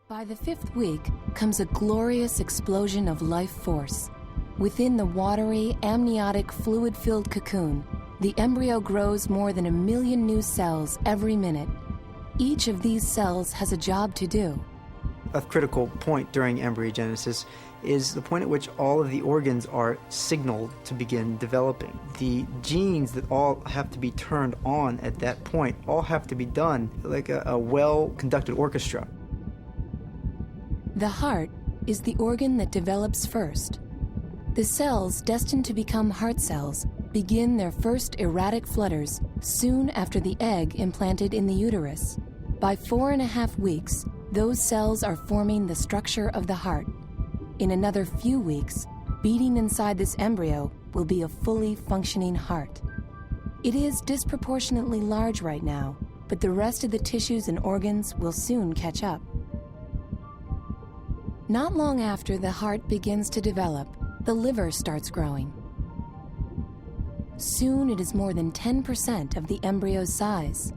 By the 5th week comes a glorious explosion of life force. Within the watery, amniotic, fluid-filled cocoon, the embryo grows more than 1 million new cells every minute. Each of these cells has a job to do. A critical point during embryogenesis is the point at which all of the organs are signaled to begin developing. The genes that all have to be turned on at that point all have to be done like a well-conducted orchestra. The heart is the organ that develops first. The cells destined to become heart cells begin their first erratic flutters soon after the egg implanted in the uterus. By 4.5 weeks, those cells are forming the structure of the heart. In another few weeks, beating inside this embryo will be a fully functioning heart. It is disproportionately large right now, but the rest of the tissues and organs will soon catch up. Not long after the heart begins to develop, the liver starts growing. Soon it is more than 10% of the embryo's size.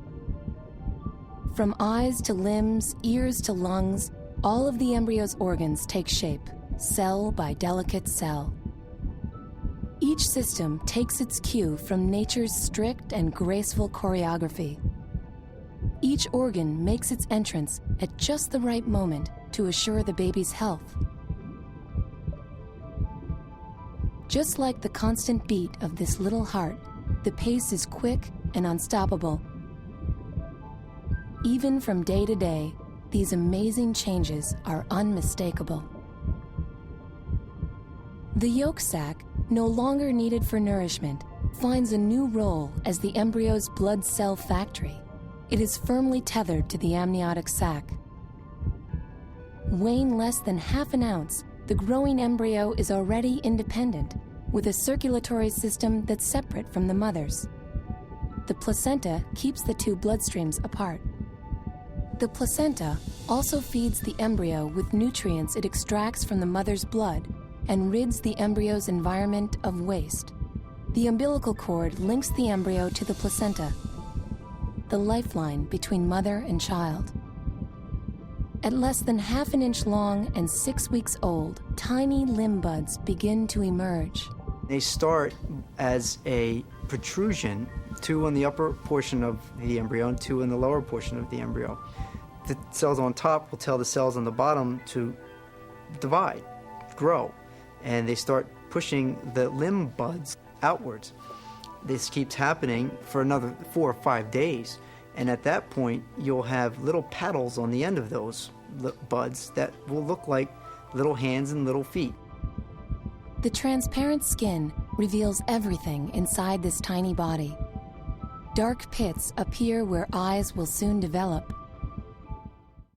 From eyes to limbs, ears to lungs, all of the embryo's organs take shape, cell by delicate cell. Each system takes its cue from nature's strict and graceful choreography. Each organ makes its entrance at just the right moment to assure the baby's health. Just like the constant beat of this little heart, the pace is quick and unstoppable. Even from day to day, these amazing changes are unmistakable. The yolk sac, no longer needed for nourishment, finds a new role as the embryo's blood cell factory. It is firmly tethered to the amniotic sac. Weighing less than half an ounce, the growing embryo is already independent, with a circulatory system that's separate from the mother's. The placenta keeps the two bloodstreams apart. The placenta also feeds the embryo with nutrients it extracts from the mother's blood and rids the embryo's environment of waste. The umbilical cord links the embryo to the placenta, the lifeline between mother and child. At less than half an inch long and 6 weeks old, tiny limb buds begin to emerge. They start as a protrusion, 2 on the upper portion of the embryo and 2 in the lower portion of the embryo. The cells on top will tell the cells on the bottom to divide, grow, and they start pushing the limb buds outwards. This keeps happening for another 4 or 5 days, and at that point you'll have little paddles on the end of those buds that will look like little hands and little feet. The transparent skin reveals everything inside this tiny body. Dark pits appear where eyes will soon develop.